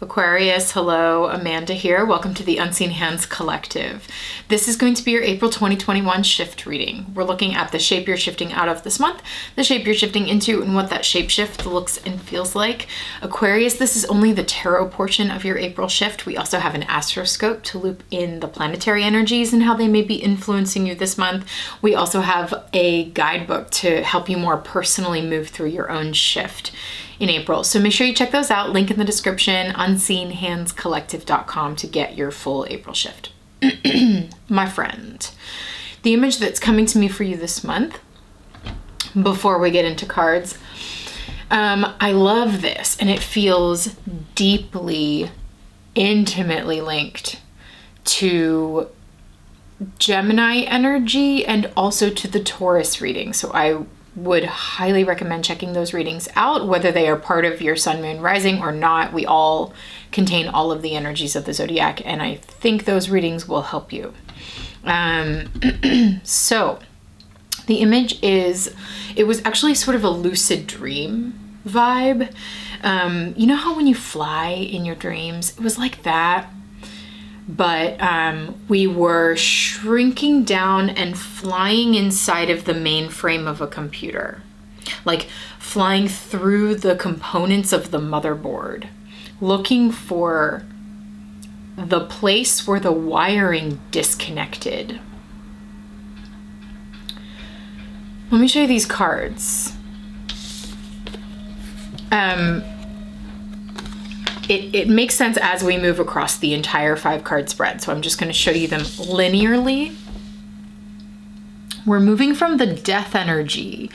Aquarius, hello, Amanda here. Welcome to the Unseen Hands Collective. This is going to be your April 2021 shift reading. We're looking at the shape you're shifting out of this month, the shape you're shifting into, and what that shape shift looks and feels like. Aquarius, this is only the tarot portion of your April shift. We also have an astroscope to loop in the planetary energies and how they may be influencing you this month. We also have a guidebook to help you more personally move through your own shift in April. So make sure you check those out. Link in the description, unseenhandscollective.com to get your full April shift. My friend, the image that's coming to me for you this month, before we get into cards, I love this, and it feels deeply, intimately linked to Gemini energy and also to the Taurus reading. So I would highly recommend checking those readings out, whether they are part of your sun, moon, rising or not. We all contain all of the energies of the zodiac, and I think those readings will help you. So the image it was actually sort of a lucid dream vibe. You know how when you fly in your dreams, it was like that, but we were shrinking down and flying inside of the mainframe of a computer, like flying through the components of the motherboard, looking for the place where the wiring disconnected. Let me show you these cards. It makes sense as we move across the entire 5-card spread, so I'm just going to show you them linearly. We're moving from the death energy,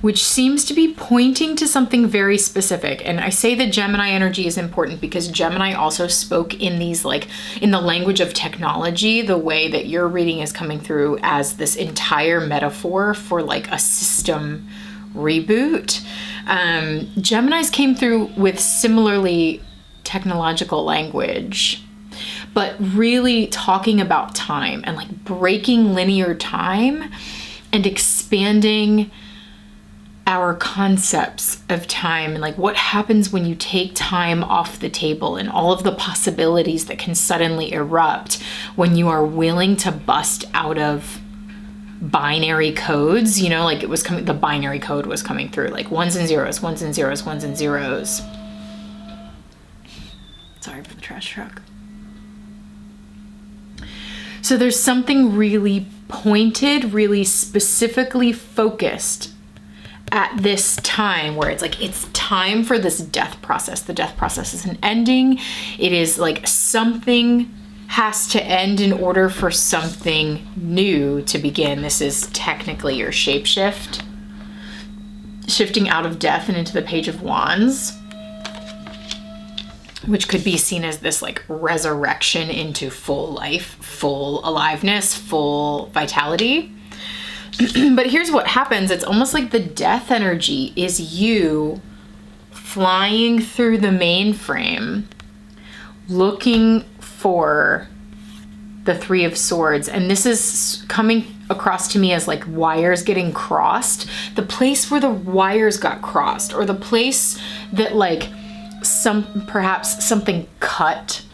which seems to be pointing to something very specific. And I say the Gemini energy is important because Gemini also spoke in these, like, in the language of technology, the way that your reading is coming through as this entire metaphor for like a system reboot. Geminis came through with similarly technological language, but really talking about time and like breaking linear time and expanding our concepts of time, and like what happens when you take time off the table and all of the possibilities that can suddenly erupt when you are willing to bust out of binary codes. You know, like it was coming, the binary code was coming through, like ones and zeros, ones and zeros, ones and zeros. Sorry for the trash truck. So there's something really pointed, really specifically focused at this time where it's like, it's time for this death process. The death process is an ending. It is like something has to end in order for something new to begin. This is technically your shapeshift, shifting out of death and into the Page of Wands, which could be seen as this like resurrection into full life, full aliveness, full vitality. But here's what happens. It's almost like the death energy is you flying through the mainframe, looking for the Three of Swords. And this is coming across to me as like wires getting crossed. The place where the wires got crossed, or the place that like perhaps something cut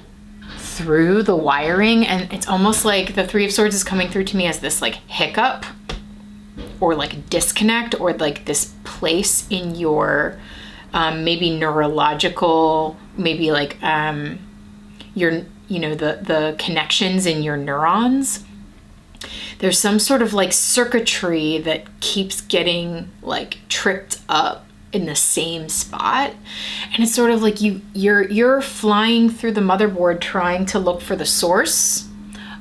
through the wiring. And it's almost like the Three of Swords is coming through to me as this like hiccup or like disconnect, or like this place in your maybe neurological, maybe like your, you know, the connections in your neurons. There's some sort of like circuitry that keeps getting like tripped up in the same spot, and it's sort of like you're flying through the motherboard trying to look for the source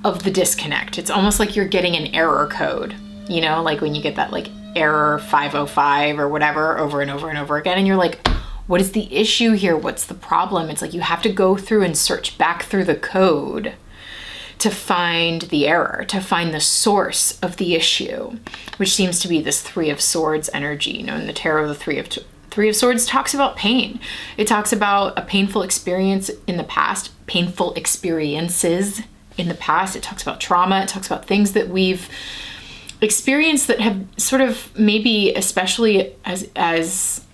of the disconnect. It's almost like you're getting an error code, you know, like when you get that like error 505 or whatever over and over and over again, and you're like, what is the issue here? What's the problem? It's like you have to go through and search back through the code to find the error, to find the source of the issue, which seems to be this Three of Swords energy. You know, in the tarot, the Three of Swords talks about pain. It talks about a painful experience in the past, painful experiences in the past. It talks about trauma. It talks about things that we've experienced that have sort of maybe, especially as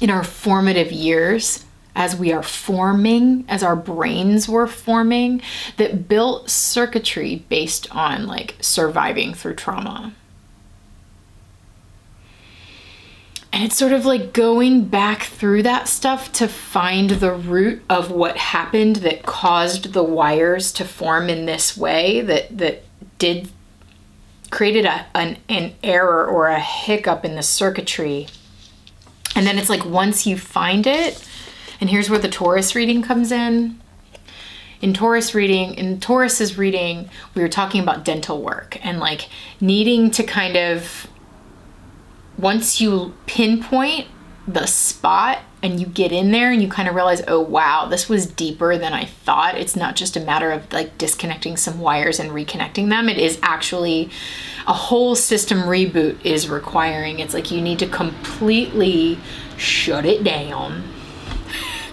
in our formative years, as we are forming, as our brains were forming, that built circuitry based on like surviving through trauma. And it's sort of like going back through that stuff to find the root of what happened that caused the wires to form in this way, that created an error or a hiccup in the circuitry. And then it's like, once you find it, and here's where the Taurus reading comes in. In Taurus's reading, we were talking about dental work and like needing to kind of, once you pinpoint the spot and you get in there and you kind of realize, oh wow, this was deeper than I thought. It's not just a matter of like disconnecting some wires and reconnecting them. It is actually a whole system reboot is requiring. It's like you need to completely shut it down,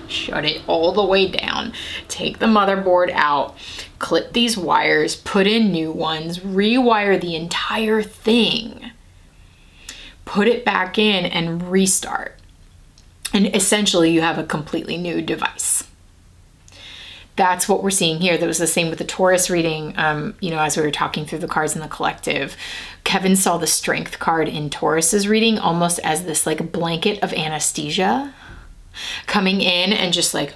shut it all the way down, take the motherboard out, clip these wires, put in new ones, rewire the entire thing, put it back in and restart. And essentially you have a completely new device. That's what we're seeing here. That was the same with the Taurus reading. As we were talking through the cards in the collective, Kevin saw the Strength card in Taurus's reading almost as this like blanket of anesthesia coming in and just like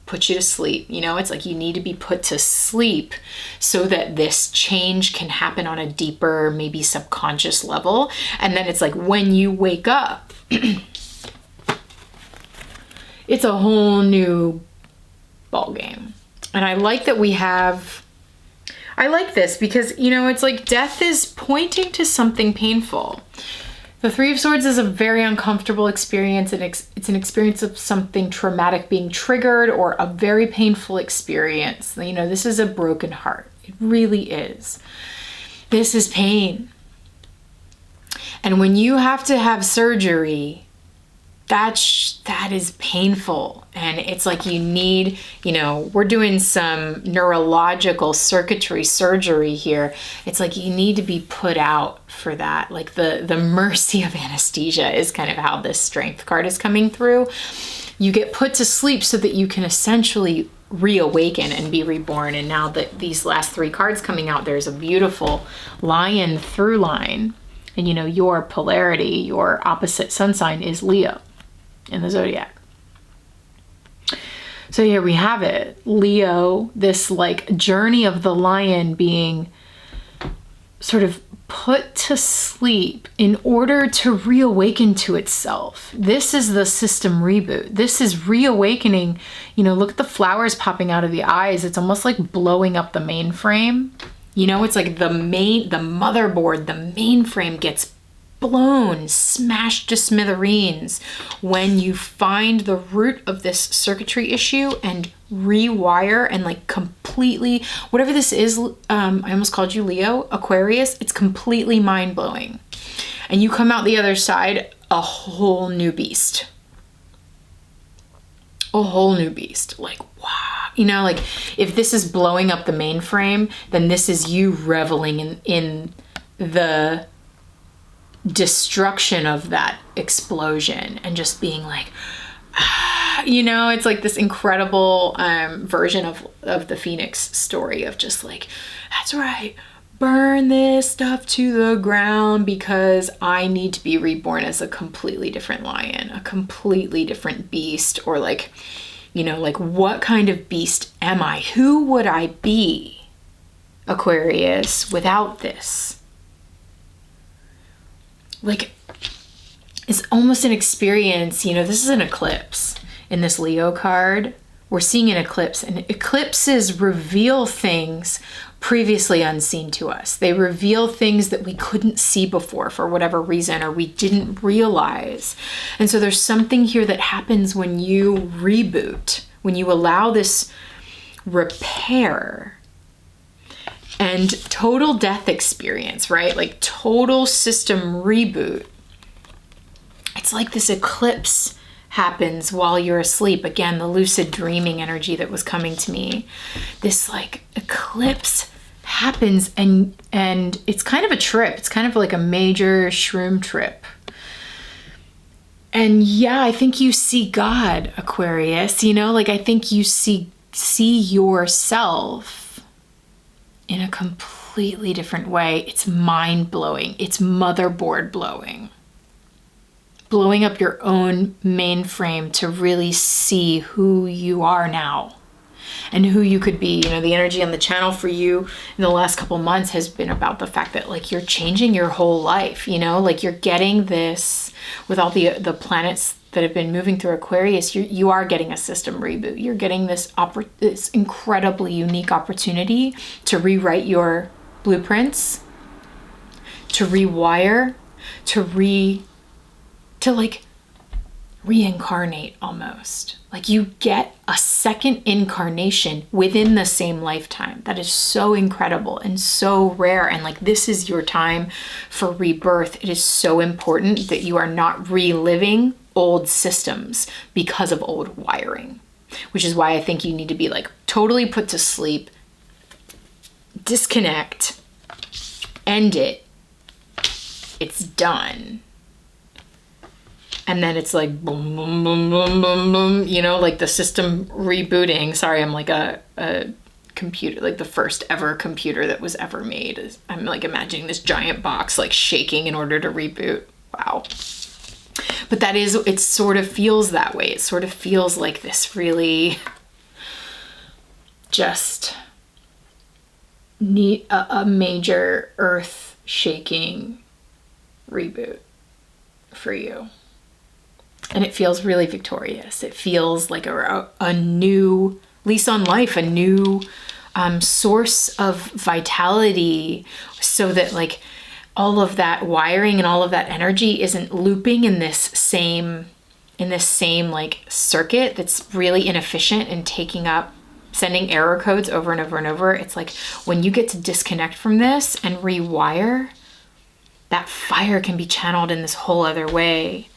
put you to sleep. It's like you need to be put to sleep so that this change can happen on a deeper, maybe subconscious level. And then it's like when you wake up, it's a whole new ball game. And I like that I like this because, it's like death is pointing to something painful. The Three of Swords is a very uncomfortable experience, and it's an experience of something traumatic being triggered or a very painful experience. This is a broken heart. It really is. This is pain. And when you have to have surgery, that is painful. And it's like you need, we're doing some neurological circuitry surgery here. It's like you need to be put out for that. Like the mercy of anesthesia is kind of how this Strength card is coming through. You get put to sleep so that you can essentially reawaken and be reborn. And now that these last three cards coming out, there's a beautiful lion through line. And your polarity, your opposite sun sign is Leo in the zodiac. So here we have it. Leo, this like journey of the lion being sort of put to sleep in order to reawaken to itself. This is the system reboot. This is reawakening. Look at the flowers popping out of the eyes. It's almost like blowing up the mainframe. It's like the motherboard, the mainframe gets blown, smashed to smithereens when you find the root of this circuitry issue and rewire and like completely, whatever this is, I almost called you Leo, Aquarius, it's completely mind-blowing. And you come out the other side a whole new beast. A whole new beast. Like, wow. Like if this is blowing up the mainframe, then this is you reveling in the destruction of that explosion and just being like, it's like this incredible version of the Phoenix story of just like, that's right, burn this stuff to the ground because I need to be reborn as a completely different lion, a completely different beast, or like, like what kind of beast am I? Who would I be, Aquarius, without this? Like, it's almost an experience, this is an eclipse in this Leo card. We're seeing an eclipse, and eclipses reveal things previously unseen to us. They reveal things that we couldn't see before for whatever reason, or we didn't realize. And so there's something here that happens when you reboot, when you allow this repair and total death experience, right? Like total system reboot. It's like this eclipse happens while you're asleep. Again, the lucid dreaming energy that was coming to me. This like eclipse happens and it's kind of a trip. It's kind of like a major shroom trip. And yeah, I think you see God, Aquarius, you know, like I think you see yourself in a completely different way. It's mind blowing. It's motherboard blowing up your own mainframe to really see who you are now and who you could be. You know, the energy on the channel for you in the last couple months has been about the fact that like you're changing your whole life, you know, like you're getting this with all the planets that have been moving through Aquarius. You are getting a system reboot. You're getting this incredibly unique opportunity to rewrite your blueprints, to rewire, to like reincarnate almost. Like you get a second incarnation within the same lifetime. That is so incredible and so rare. And like this is your time for rebirth. It is so important that you are not reliving old systems because of old wiring, which is why I think you need to be like totally put to sleep, disconnect, end it. It's done. And then it's like boom, boom, boom, boom, boom, boom, you know, like the system rebooting. Sorry, I'm like a computer, like the first ever computer that was ever made. I'm like imagining this giant box like shaking in order to reboot. Wow. But that is, it sort of feels that way. It sort of feels like this really just need a major earth shaking reboot for you. And it feels really victorious. It feels like a new lease on life, a new source of vitality, so that like all of that wiring and all of that energy isn't looping in this same like circuit that's really inefficient and taking up, sending error codes over and over and over. It's like when you get to disconnect from this and rewire, that fire can be channeled in this whole other way.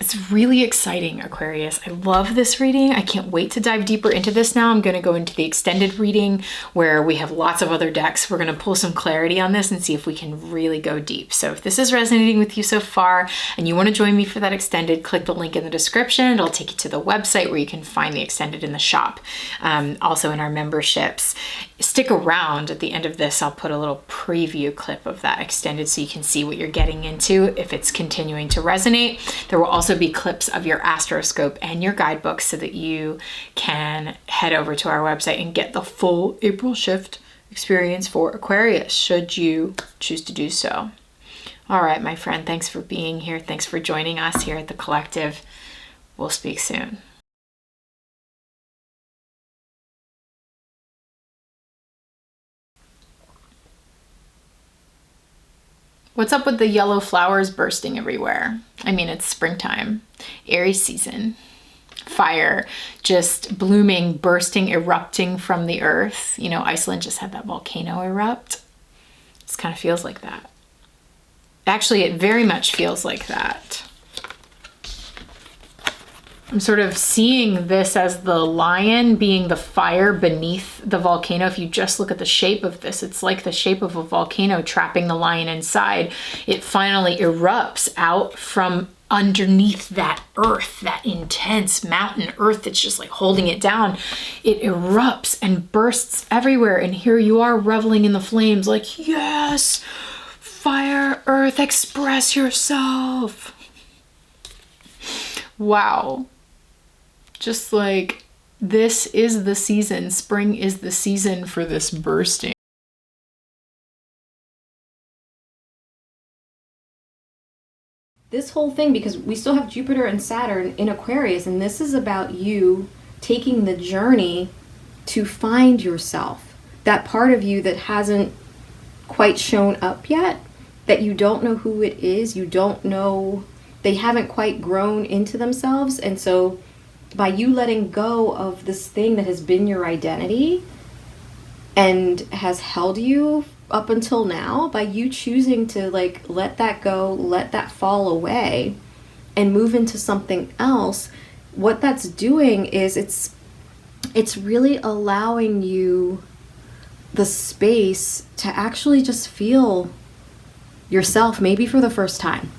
It's really exciting, Aquarius. I love this reading. I can't wait to dive deeper into this now. I'm going to go into the extended reading where we have lots of other decks. We're going to pull some clarity on this and see if we can really go deep. So if this is resonating with you so far and you want to join me for that extended, click the link in the description. It'll take you to the website where you can find the extended in the shop. Also in our memberships. Stick around. At the end of this, I'll put a little preview clip of that extended so you can see what you're getting into if it's continuing to resonate. There will also be clips of your astroscope and your guidebook so that you can head over to our website and get the full April shift experience for Aquarius, should you choose to do so. All right, my friend, thanks for being here. Thanks for joining us here at the Collective. We'll speak soon. What's up with the yellow flowers bursting everywhere? I mean, it's springtime, Aries season, fire just blooming, bursting, erupting from the earth. You know, Iceland just had that volcano erupt. It kind of feels like that. Actually, it very much feels like that. I'm sort of seeing this as the lion being the fire beneath the volcano. If you just look at the shape of this, it's like the shape of a volcano trapping the lion inside. It finally erupts out from underneath that earth, that intense mountain earth that's just like holding it down. It erupts and bursts everywhere. And here you are reveling in the flames like, yes, fire, earth, express yourself. Wow. Just like this is the season, spring is the season for this bursting. This whole thing, because we still have Jupiter and Saturn in Aquarius, and this is about you taking the journey to find yourself. That part of you that hasn't quite shown up yet, that you don't know who it is, you don't know, they haven't quite grown into themselves. And so by you letting go of this thing that has been your identity and has held you up until now, by you choosing to like let that go, let that fall away and move into something else, what that's doing is it's really allowing you the space to actually just feel yourself, maybe for the first time.